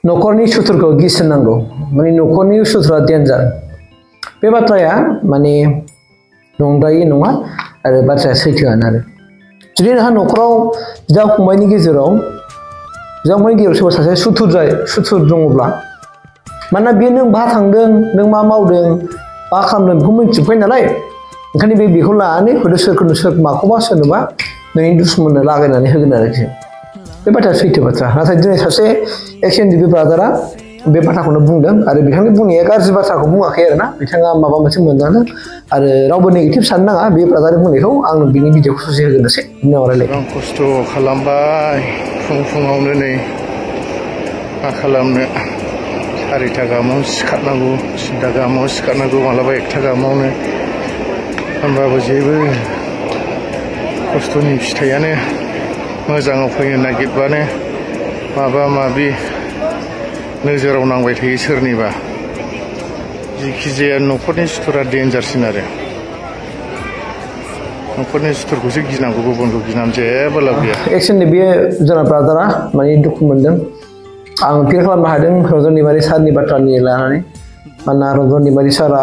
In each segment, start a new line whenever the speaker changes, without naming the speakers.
न'खरनि सुथुरखौ गिसोनांगौ माने न'खरनि सुथुरा डेन्जार बे बाथ्राया माने नंद्रायै नङा आरो बाथ्राया सैथोआनो आरो जुदि नोंहा न'खराव बिदा फंबायनि गेजेराव सोरबा सासे सुथुर दङब्ला मानोना बे नों बहा थांदों नों मा मावदों मा खालामदों बेखौ मिथिजोबखायो नालाय ओंखायनो बेखौ लानानै हयथ' सोरखौनो माखौबा सोरनोबा नोंनि दुश्मननो लागायनानै होगोन आरोखि बे बाथ्राया सैथो बाथ्रा नाथाय दिनै सासे एक्स-एन-डि-बि ब्रादारा बे बाथ्राखौनो बुंदों आरो बिथांनि बुंनाया गाज्रि बाथ्राखौ बुङाखै आरोना बिथाङा माबा मोनसे मोनदांदों आरो रावबो नेगेटिभ साननो नाङा बे ब्रादारनि बुंनायखौ आं बिनि भिडिअखौ ससे होगोनोसै उनाव रायलाय
गोबां खस्थ' खालामबाय फुङावनो नै मा खालामनो 4टा गाहामाव सिखारनांगौ 3टा गाहामाव सिखारनांगौ मालाबा 1टा गाहामावनो होनबाबो जेबो खस्थ'नि फिथाइयानो मोजाङाव फैनो नागिरबानो माबा माबि नोजोराव नांबाय थायो सोरनिबा जिखि जाया न'खरनि सुथुरा डेन्जारसिन आरो न'खरनि सुथुरखौसो गिनांगौ गुबुनखौ गिनानै जेबो लाब गैया
एक्स-एन-डि-बि जोंना ब्रादारा माने दुखु मोनदों आं फिल खालामनो हादों रन्जन दैमारि सारनि बाथ्रानि लानानै मानोना रन्जन दैमारि सारा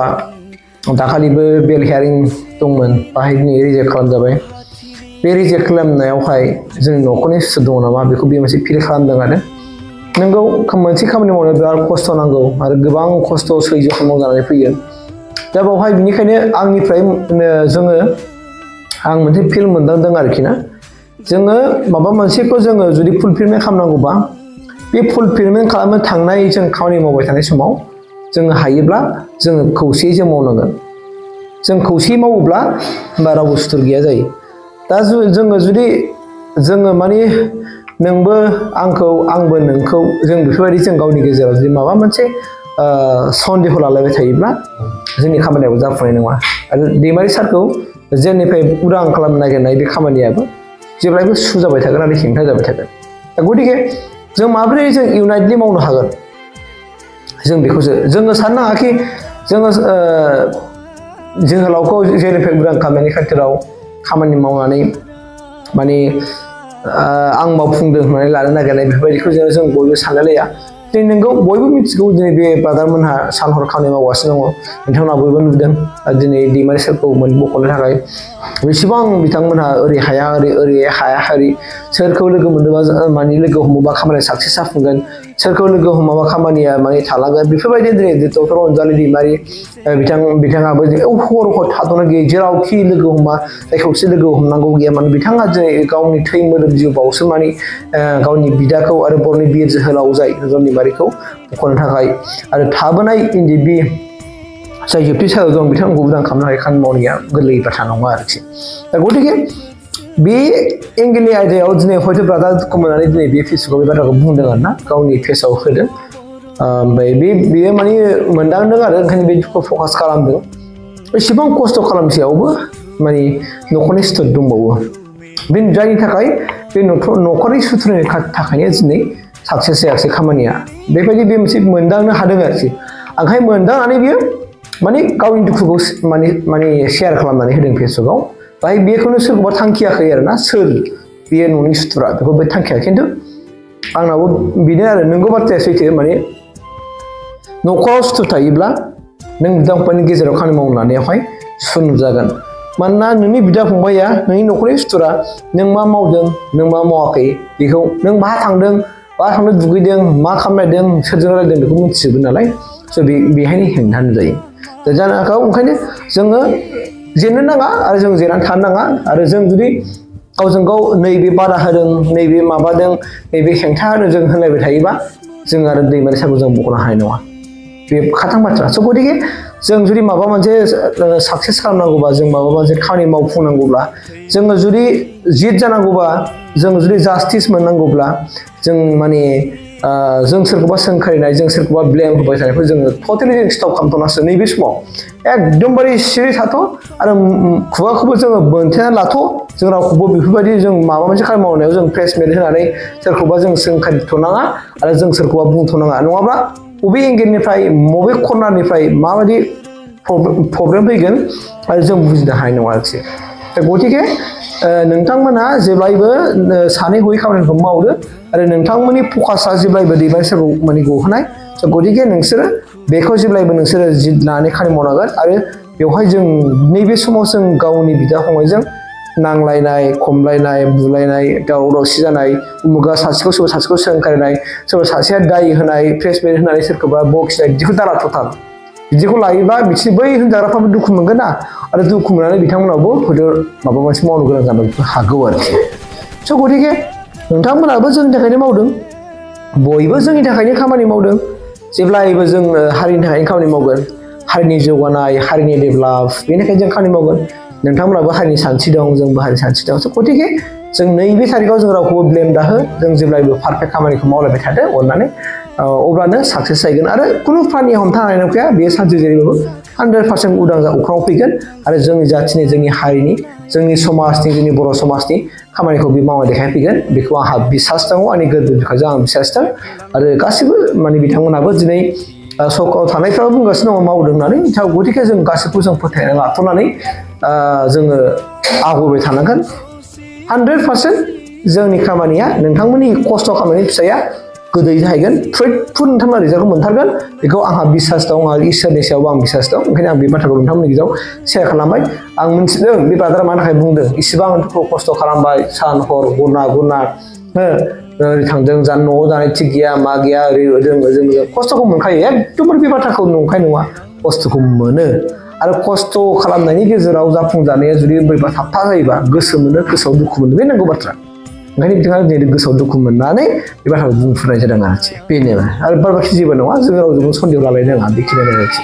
दाखालिबो बेल हियारिं दंमोन बाहाय दिनै रिजेक्ट खालामजाबाय बे रिजेक्ट खालामनायावहाय जोंनि न'खरनि सुथुर दङ नामा बेखौ बे मोनसे फिल खालामदों आरो नोंगौ मोनसे खामानि मावनो बिराद खस्थ' नांगौ आरो गोबां खस्थ' सैज्य खालामनांगौ जानानै फैयो दा बावहाय बिनिखायनो आंनिफ्राय आं मोनसे फिल मोनदांदों आरोखि ना जोङो माबा मोनसेखौ जोङो जुदि फुलफिलमेन्ट खालामनांगौबा बे फुलफिलमेन्ट खालामनो थांनाय जों खामानि मावबाय थानाय समाव जोङो हायोब्ला जोङो खौसेयै जों मावनांगोन जों खौसेयै मावोब्ला होमबा रावबो सुथुर गैया जायो दा जोङो जुदि जोङो माने नोंबो आंखौ आंबो नोंखौ जों बेफोरबायदि जों गावनि गेजेराव जुदि माबा मोनसे सन्देह लालायबाय थायोब्ला जोंनि खामानियाबो जाफुंनाय नङा आरो दैमारि सारखौ जेनिफ्राय उदां खालामनो नागिरनाय बे खामानियाबो जेब्लायबो सुजाबाय थागोन आरो हेंथा जाबाय थागोन दा गतिके जों माबोरै जों इउनाइटलि मावनो हागोन जों बेखौसो जोङो साननो नाङाखि जोङो जोहोलावखौ जेनिफ्राय उदां खालामनायनि खाथिराव खामानि मावनानै माने आं मावफुंदों होननानै लानो नागिरनाय बेफोरबायदिखौ जों बयबो सानलायलाया दिनै नोंगौ बयबो मिथिगौ दिनै बे ब्रादारमोनहा सान-हर खामानि मावगासिनो दङ नोंथांमोना बयबो नुदों दिनै दैमारि सारखौ बख'नो थाखाय बेसेबां बिथांमोनहा ओरै हाया ओरै हाया ओरै सोरखौ लोगो मोनोबा माने लोगो हमोबा खामानिया साक्सेस जाफुंगोन सोरखौ लोगो हमाबा खामानिया माने थालांगोन बेफोरबायदि दिनै डक्टर अनजालि दैमारि बिथाङाबो हर थाद'नो गैयै जेरावखि लोगो हमा जायखौसो लोगो हमनांगौ गैया माने बिथाङा दिनै गावनि थै मोदोम जिउ बावसो माने गावनि बिदाखौ आरो बर'नि बिर जोहोलाव जाय रन्जन दैमारिखौ बख'नो थाखाय आरो थाबोनाय एन-डि-बि जाय जोबथि सायाव दं बिथांखौ उदां खालामनो थाखाय खामानि मावनाया गोरलै बाथ्रा नङा आरोखि दा गतिके बे एंगेलनि आयदायाव दिनै हयथ' ब्रादार दुखु मोननानै दिनै बे फेसबुकाव बे बाथ्राखौ बुंदों आरोना गावनि फेसाव होदों ओमफ्राय बेयो माने मोनदांदों आरो ओंखायनो बे दुखुखौ फकास खालामदों एसेबां खस्थ' खालामसेयावबो माने न'खरनि सुथुर दंबावो बे जायनि थाखाय बे न'खरनि सुथुरनि थाखायनो दिनै साक्सेस जायाखिसै खामानिया बेबायदि बे मोनसे मोनदांनो हादों आरोखि ओंखायनो मोनदांनानै बियो माने गावनि दुखुखौ माने शेयार खालामनानै होदों फेसबुकाव बाहाय बेखौनो सोरखौबा थांखियाखै आरोना सोर बेयो न'नि सुथुरा बेखौ बे थांखियाखै खिन्थु आंनावबो बेनो आरो नोंगौ बाथ्राया सैथो माने न'खराव सुथुर थायोब्ला नों बिदा फंबायनि गेजेराव खामानि मावनो लानायावहाय सुनु जागोन मानोना नोंनि बिदा फंबाया नोंनि न'खरनि सुथुरा नों मा मावदों नों मा मावाखै बेखौ नों बहा थांदों बहा थांनो दुगैदों मा खालामनायदों सोरजों रायलायदों बेखौ मिथिजोबो नालाय स' बेहायनो हेंथा नुजायो दा जानो हागौ ओंखायनो जोङो जेननो नाङा आरो जों जेननानै थानो नाङा आरो जों जुदि गावजों गाव नैबे बादा होदों नैबे माबादों नैबे हेंथा होदों जों होनलायबाय थायोबा जों आरो दैमारि सारखौ जों बख'नो हानाय नङा बे खाथां बाथ्रा स' गतिके जों जुदि माबा मोनसे साक्सेस खालामनांगौबा जों माबा मोनसे खामानि मावफुंनांगौब्ला जोङो जुदि जित जानांगौबा जों जुदि जास्टिस मोननांगौब्ला जों माने जों सोरखौबा सोंखारिनाय जों सोरखौबा ब्लेम होबाय थानायखौ जोङो टटेलि जों स्टप खालामथ'नासो नैबे समाव एकदमबारे सिरि थाथ' आरो खुगाखौबो जोङो बोनथेनानै लाथ' जों रावखौबो बेफोरबायदि जों माबा मोनसे खामानि मावनायाव जों प्रेसमेन्ट होनानै सोरखौबा जों सोंखारिथ'नाङा आरो जों सोरखौबा बुंथ'नाङा नङाब्ला बबे एंगेलनिफ्राय बबे कर्नारनिफ्राय माबायदि प्रब्लेम फैगोन आरो जों बुजिनो हानाय नङा आरोखि गतिके नोंथांमोनहा जेब्लायबो सानै हयै खामानिखौ मावदो आरो नोंथांमोननि फकासआ जेब्लायबो दैबायसाखौ माने गहोनाय गतिके नोंसोरो बेखौ जेब्लायबो नोंसोरो जिद लानानै खामानि मावनांगोन आरो बेवहाय जों नैबे समाव जों गावनि बिदा फंबायजों नांलायनाय खमलायनाय बुलायनाय दावराव दावसि जानाय उमुगा सासेखौ सोरबा सासेखौ सोंखारिनाय सोरबा सासेया दाय होनाय प्रेसमेन्ट होनानै सोरखौबा बखिनाय बिदिखौ दाला थथाल बिदिखौ लायोबा बिसोर बै होनजाग्राफ्राबो दुखु मोनगोन ना आरो दुखु मोननानै बिथांमोनाबो हयथ' माबा मोनसे मावनो गोनां जानो हागौ आरोखि स' गतिके नोंथांमोनाबो जोंनि थाखायनो मावदों बयबो जोंनि थाखायनो खामानि मावदों जेब्लायबो जों हारिनि थाखायनो खामानि मावगोन हारिनि जौगानाय हारिनि डेभेलप बेनिखायनो जों खामानि मावगोन नोंथांमोनाबो हारिनि सानस्रि दं जोंबो हारिनि सानस्रि दं स' गतिके जों नैबे थारिखआव जों रावखौबो ब्लेम दाहो जों जेब्लायबो पारफेक्ट खामानिखौ मावलायबाय थादो अननानै अब्लानो साक्सेस जागोन आरो खुनु प्राणी हमथानो हानाय नंखाया बेयो सानसे जेरैबाबो 100% उदां अख्राङाव फैगोन आरो जोंनि जाथिनि जोंनि हारिनि जोंनि समाजनि जोंनि बर' समाजनि खामानिखौ बे मावना देखायफैगोन बेखौ आंहा बिसास दङ आंनि गोरबो बिखाजों आं बिसास दं आरो गासिबो माने बिथांमोनाबो दिनै सरकाराव थानायफ्राबो बुंगासिनो दङ मावदों होननानै गतिके जों गासैखौ जों फोथायना लाथ'नानै जोङो आवगायबाय थानांगोन 100% जोंनि खामानिया नोंथांमोननि खस्थ' खालामनायनि फिथाइया गोदै जाहैगोन फ्रुइटफुल नोंथांमोना रिजाल्टखौ मोनथारगोन बेखौ आंहा बिसास दं आरो इसोरनि सायावबो आं बिसास दं ओंखायनो आं बे बाथ्राखौ नोंथांमोननि गेजेराव शेयार खालामबाय आं मिथिदों बे ब्रादारा मानि थाखाय बुंदों इसिबां खस्थ' खालामबाय सान हर गुना ओरै थांदों न'आव जानाय थिग गैया मा गैया ओरै जों खस्थ'खौ मोनखायो एकदमबारे बे बाथ्राखौ नंखाय नङा खस्थ'खौ मोनो आरो खस्थ' खालामनायनि गेजेराव जाफुंजानाया जुदि बोरैबा थाबथा जायोबा गोसो मोनो गोसोआव दुखु मोनो बे नंगौ बाथ्रा ओंखायनो बिथाङा दिनै गोसोआव दुखु मोननानै बे बाथ्राखौ बुंफुनाय जादों आरोखि बेनो आरो बार बाखि जेबो नङा जों रावजोंबो सन्देह लालायनो नाङा बेखिनियानो आरोखि